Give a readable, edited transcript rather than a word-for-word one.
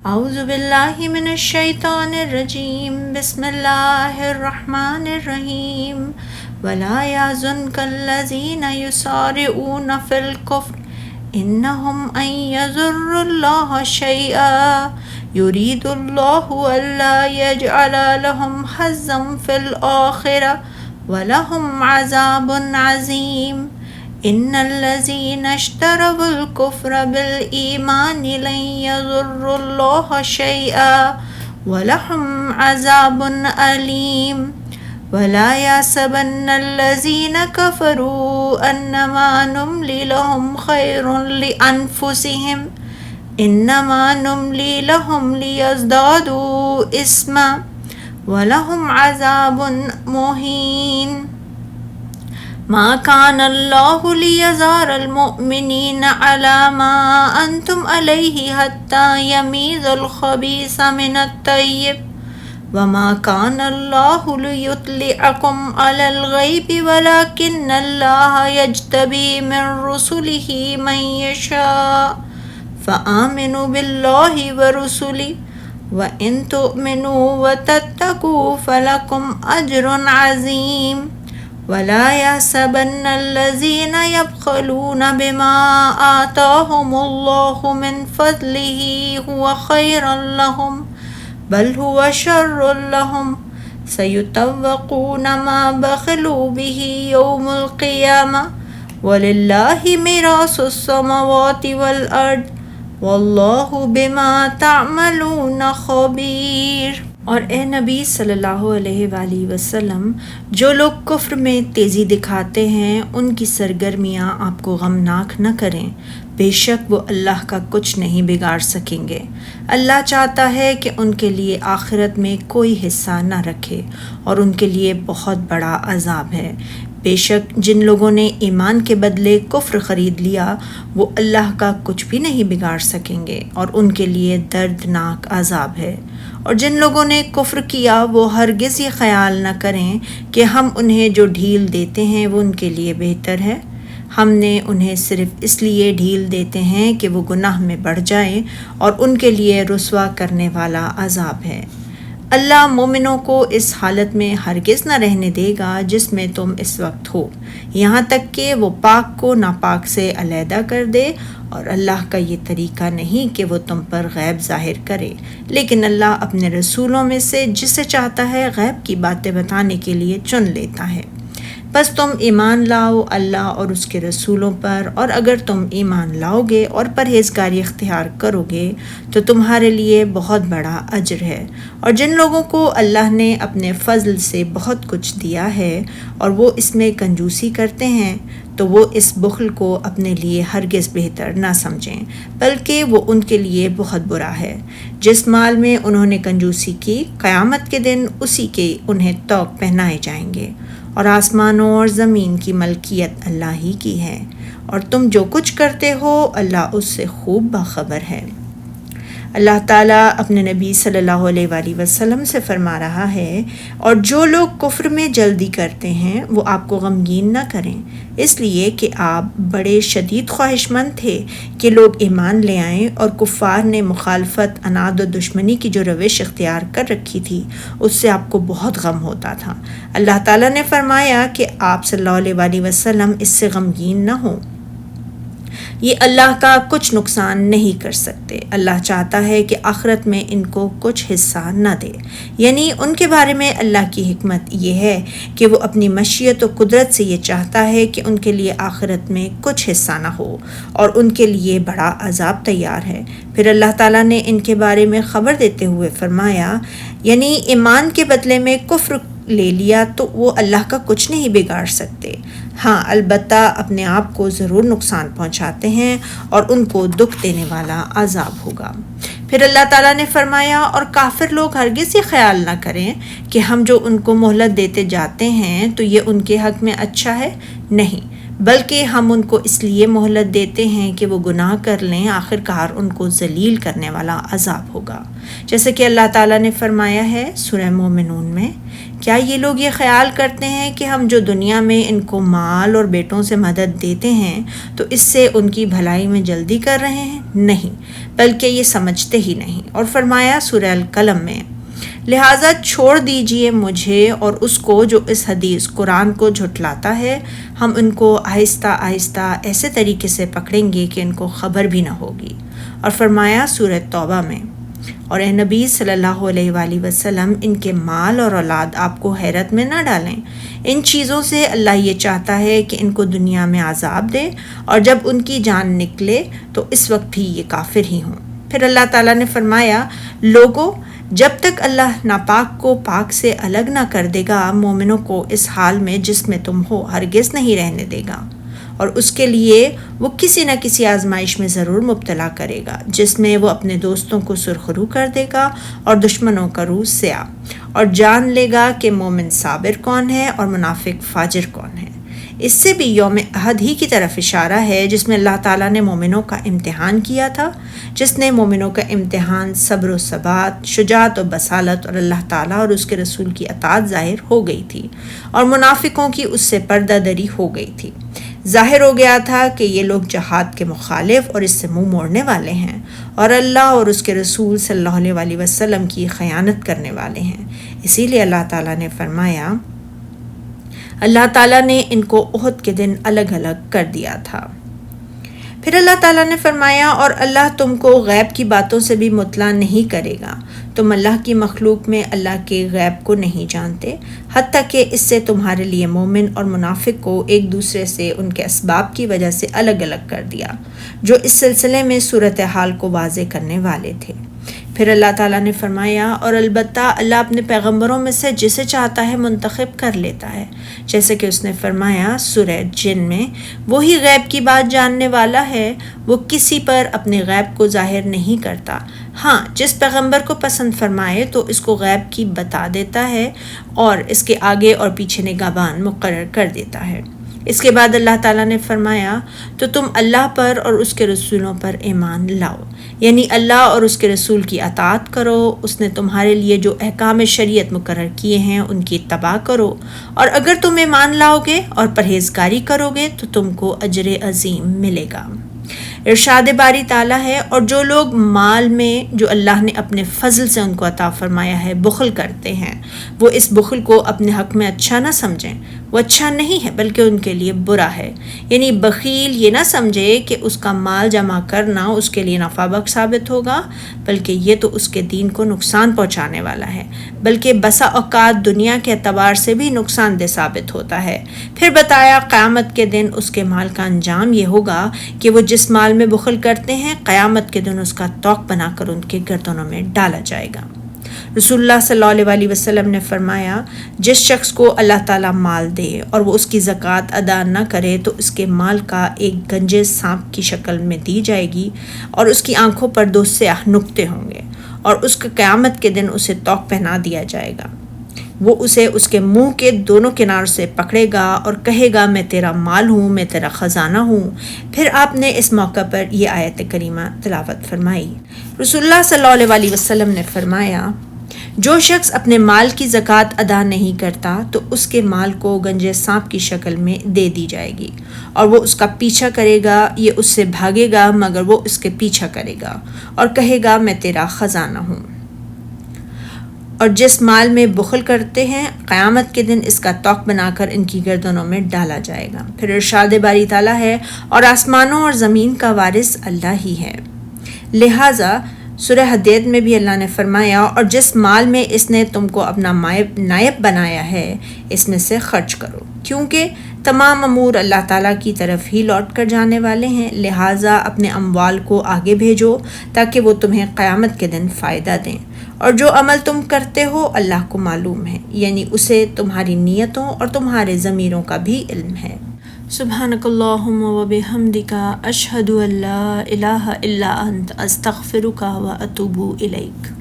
اعوذ باللہ من الشیطان الرجیم بسم اللہ الرحمن الرحیم ولا يحزنك الذين يسارعون في الكفر انهم ان يضروا الله شيئا يريد الله الا يجعل لهم حظا في الآخرة ولهم عذاب عظیم ان الذين اشتروا الكفر بالایمان لن يضروا الله شيئا ولهم عذاب الیم ولا يحسبن الذين كفروا انما نملي لهم خير لانفسهم انما نملي لهم ليزدادوا اثما ولهم عذاب مهين ما كان الله ليذر المؤمنين على ما أنتم عليه حتى يميز الخبيث من الطيب وما كان الله ليطلعكم على الغيب ولكن الله يجتبي من رسله من يشاء فآمنوا بالله ورسله وإن تؤمنوا وتتقوا فلكم أجر عظيم ولا يحسبن الذين يبخلون بما آتاهم الله من فضله هو خيرا لهم بل هو شر لهم سيطوقون ما بخلوا به يوم القيامة ولله ميراث السماوات والأرض والله بما تعملون خبير۔ اور اے نبی صلی اللہ علیہ وآلہ وسلم، جو لوگ کفر میں تیزی دکھاتے ہیں ان کی سرگرمیاں آپ کو غمناک نہ کریں، بے شک وہ اللہ کا کچھ نہیں بگاڑ سکیں گے۔ اللہ چاہتا ہے کہ ان کے لیے آخرت میں کوئی حصہ نہ رکھے اور ان کے لیے بہت بڑا عذاب ہے۔ بے شک جن لوگوں نے ایمان کے بدلے کفر خرید لیا وہ اللہ کا کچھ بھی نہیں بگاڑ سکیں گے اور ان کے لیے دردناک عذاب ہے۔ اور جن لوگوں نے کفر کیا وہ ہرگز یہ خیال نہ کریں کہ ہم انہیں جو ڈھیل دیتے ہیں وہ ان کے لیے بہتر ہے۔ ہم نے انہیں صرف اس لیے ڈھیل دیتے ہیں کہ وہ گناہ میں بڑھ جائیں اور ان کے لیے رسوا کرنے والا عذاب ہے۔ اللہ مومنوں کو اس حالت میں ہرگز نہ رہنے دے گا جس میں تم اس وقت ہو، یہاں تک کہ وہ پاک کو ناپاک سے علیحدہ کر دے، اور اللہ کا یہ طریقہ نہیں کہ وہ تم پر غیب ظاہر کرے، لیکن اللہ اپنے رسولوں میں سے جسے چاہتا ہے غیب کی باتیں بتانے کے لیے چن لیتا ہے۔ بس تم ایمان لاؤ اللہ اور اس کے رسولوں پر، اور اگر تم ایمان لاؤ گے اور پرہیزگاری اختیار کرو گے تو تمہارے لیے بہت بڑا اجر ہے۔ اور جن لوگوں کو اللہ نے اپنے فضل سے بہت کچھ دیا ہے اور وہ اس میں کنجوسی کرتے ہیں تو وہ اس بخل کو اپنے لیے ہرگز بہتر نہ سمجھیں، بلکہ وہ ان کے لیے بہت برا ہے۔ جس مال میں انہوں نے کنجوسی کی، قیامت کے دن اسی کے انہیں طوق پہنائے جائیں گے، اور آسمانوں اور زمین کی ملکیت اللہ ہی کی ہے، اور تم جو کچھ کرتے ہو اللہ اس سے خوب باخبر ہے۔ اللہ تعالیٰ اپنے نبی صلی اللہ علیہ وآلہ وسلم سے فرما رہا ہے، اور جو لوگ کفر میں جلدی کرتے ہیں وہ آپ کو غمگین نہ کریں، اس لیے کہ آپ بڑے شدید خواہش مند تھے کہ لوگ ایمان لے آئیں، اور کفار نے مخالفت، عناد و دشمنی کی جو روش اختیار کر رکھی تھی اس سے آپ کو بہت غم ہوتا تھا۔ اللہ تعالیٰ نے فرمایا کہ آپ صلی اللہ علیہ وآلہ وسلم اس سے غمگین نہ ہوں، یہ اللہ کا کچھ نقصان نہیں کر سکتے۔ اللہ چاہتا ہے کہ آخرت میں ان کو کچھ حصہ نہ دے، یعنی ان کے بارے میں اللہ کی حکمت یہ ہے کہ وہ اپنی مشیت و قدرت سے یہ چاہتا ہے کہ ان کے لیے آخرت میں کچھ حصہ نہ ہو اور ان کے لیے بڑا عذاب تیار ہے۔ پھر اللہ تعالیٰ نے ان کے بارے میں خبر دیتے ہوئے فرمایا، یعنی ایمان کے بدلے میں کفر لے لیا تو وہ اللہ کا کچھ نہیں بگاڑ سکتے، ہاں البتہ اپنے آپ کو ضرور نقصان پہنچاتے ہیں اور ان کو دکھ دینے والا عذاب ہوگا۔ پھر اللہ تعالیٰ نے فرمایا، اور کافر لوگ ہرگز یہ خیال نہ کریں کہ ہم جو ان کو مہلت دیتے جاتے ہیں تو یہ ان کے حق میں اچھا ہے، نہیں، بلکہ ہم ان کو اس لیے مہلت دیتے ہیں کہ وہ گناہ کر لیں، آخر کار ان کو ذلیل کرنے والا عذاب ہوگا۔ جیسے کہ اللہ تعالیٰ نے فرمایا ہے سورہ مومنون میں، کیا یہ لوگ یہ خیال کرتے ہیں کہ ہم جو دنیا میں ان کو مال اور بیٹوں سے مدد دیتے ہیں تو اس سے ان کی بھلائی میں جلدی کر رہے ہیں؟ نہیں، بلکہ یہ سمجھتے ہی نہیں۔ اور فرمایا سورہ القلم میں، لہٰذا چھوڑ دیجئے مجھے اور اس کو جو اس حدیث قرآن کو جھٹلاتا ہے، ہم ان کو آہستہ آہستہ ایسے طریقے سے پکڑیں گے کہ ان کو خبر بھی نہ ہوگی۔ اور فرمایا سورہ توبہ میں، اور اے نبی صلی اللہ علیہ وآلہ وسلم، ان کے مال اور اولاد آپ کو حیرت میں نہ ڈالیں۔ ان چیزوں سے اللہ یہ چاہتا ہے کہ ان کو دنیا میں عذاب دے، اور جب ان کی جان نکلے تو اس وقت بھی یہ کافر ہی ہوں۔ پھر اللہ تعالیٰ نے فرمایا، لوگو، جب تک اللہ ناپاک کو پاک سے الگ نہ کر دے گا، مومنوں کو اس حال میں جس میں تم ہو ہرگز نہیں رہنے دے گا، اور اس کے لیے وہ کسی نہ کسی آزمائش میں ضرور مبتلا کرے گا، جس میں وہ اپنے دوستوں کو سرخرو کر دے گا اور دشمنوں کا روح سیاہ، اور جان لے گا کہ مومن صابر کون ہے اور منافق فاجر کون ہے۔ اس سے بھی یوم احد ہی کی طرف اشارہ ہے، جس میں اللہ تعالیٰ نے مومنوں کا امتحان کیا تھا، جس نے مومنوں کا امتحان صبر و ثبات، شجاعت و بصالت اور اللہ تعالیٰ اور اس کے رسول کی اطاعت ظاہر ہو گئی تھی، اور منافقوں کی اس سے پردہ دری ہو گئی تھی۔ ظاہر ہو گیا تھا کہ یہ لوگ جہاد کے مخالف اور اس سے منہ موڑنے والے ہیں، اور اللہ اور اس کے رسول صلی اللہ علیہ وآلہ وسلم کی خیانت کرنے والے ہیں۔ اسی لیے اللہ تعالیٰ نے فرمایا، اللہ تعالیٰ نے ان کو احد کے دن الگ الگ کر دیا تھا۔ پھر اللہ تعالیٰ نے فرمایا، اور اللہ تم کو غیب کی باتوں سے بھی مطلع نہیں کرے گا، تم اللہ کی مخلوق میں اللہ کے غیب کو نہیں جانتے، حتیٰ کہ اس سے تمہارے لیے مومن اور منافق کو ایک دوسرے سے ان کے اسباب کی وجہ سے الگ الگ کر دیا، جو اس سلسلے میں صورتحال کو واضح کرنے والے تھے۔ پھر اللہ تعالیٰ نے فرمایا، اور البتہ اللہ اپنے پیغمبروں میں سے جسے چاہتا ہے منتخب کر لیتا ہے، جیسے کہ اس نے فرمایا سورہ جن میں، وہی غیب کی بات جاننے والا ہے، وہ کسی پر اپنے غیب کو ظاہر نہیں کرتا، ہاں جس پیغمبر کو پسند فرمائے تو اس کو غیب کی بتا دیتا ہے اور اس کے آگے اور پیچھے نگہبان مقرر کر دیتا ہے۔ اس کے بعد اللہ تعالیٰ نے فرمایا، تو تم اللہ پر اور اس کے رسولوں پر ایمان لاؤ، یعنی اللہ اور اس کے رسول کی اطاعت کرو، اس نے تمہارے لیے جو احکام شریعت مقرر کیے ہیں ان کی اتباع کرو، اور اگر تم ایمان لاؤ گے اور پرہیزگاری کرو گے تو تم کو اجر عظیم ملے گا۔ ارشاد باری تعالیٰ ہے، اور جو لوگ مال میں جو اللہ نے اپنے فضل سے ان کو عطا فرمایا ہے بخل کرتے ہیں، وہ اس بخل کو اپنے حق میں اچھا نہ سمجھیں، وہ اچھا نہیں ہے بلکہ ان کے لیے برا ہے۔ یعنی بخیل یہ نہ سمجھے کہ اس کا مال جمع کرنا اس کے لیے نفع بخش ثابت ہوگا، بلکہ یہ تو اس کے دین کو نقصان پہنچانے والا ہے، بلکہ بسا اوقات دنیا کے اعتبار سے بھی نقصان دہ ثابت ہوتا ہے۔ پھر بتایا قیامت کے دن اس کے مال کا انجام یہ ہوگا کہ وہ جس مال میں بخل کرتے ہیں، قیامت کے دن اس کا توق بنا کر ان کے گردنوں میں ڈالا جائے گا۔ رسول اللہ صلی اللہ علیہ وآلہ وسلم نے فرمایا، جس شخص کو اللہ تعالیٰ مال دے اور وہ اس کی زکوٰۃ ادا نہ کرے تو اس کے مال کا ایک گنجے سانپ کی شکل میں دی جائے گی، اور اس کی آنکھوں پر 2 سیاہ نقطے ہوں گے، اور اس کا قیامت کے دن اسے توق پہنا دیا جائے گا۔ وہ اسے اس کے منہ کے دونوں کناروں سے پکڑے گا اور کہے گا، میں تیرا مال ہوں، میں تیرا خزانہ ہوں۔ پھر آپ نے اس موقع پر یہ آیت کریمہ تلاوت فرمائی۔ رسول اللہ صلی اللہ علیہ وآلہ وسلم نے فرمایا، جو شخص اپنے مال کی زکوٰۃ ادا نہیں کرتا تو اس کے مال کو گنجے سانپ کی شکل میں دے دی جائے گی، اور وہ اس کا پیچھا کرے گا، یہ اس سے بھاگے گا مگر وہ اس کے پیچھا کرے گا اور کہے گا، میں تیرا خزانہ ہوں۔ اور جس مال میں بخل کرتے ہیں، قیامت کے دن اس کا توق بنا کر ان کی گردنوں میں ڈالا جائے گا۔ پھر ارشاد باری تعالیٰ ہے، اور آسمانوں اور زمین کا وارث اللہ ہی ہے۔ لہٰذا سورہ حدید میں بھی اللہ نے فرمایا، اور جس مال میں اس نے تم کو اپنا نائب بنایا ہے اس میں سے خرچ کرو، کیونکہ تمام امور اللہ تعالیٰ کی طرف ہی لوٹ کر جانے والے ہیں، لہٰذا اپنے اموال کو آگے بھیجو تاکہ وہ تمہیں قیامت کے دن فائدہ دیں، اور جو عمل تم کرتے ہو اللہ کو معلوم ہے، یعنی اسے تمہاری نیتوں اور تمہارے ضمیروں کا بھی علم ہے۔ سبحانک اللہم و بحمدک، اشہد ان لا الہ الا انت، استغفرک و اتوب الیک۔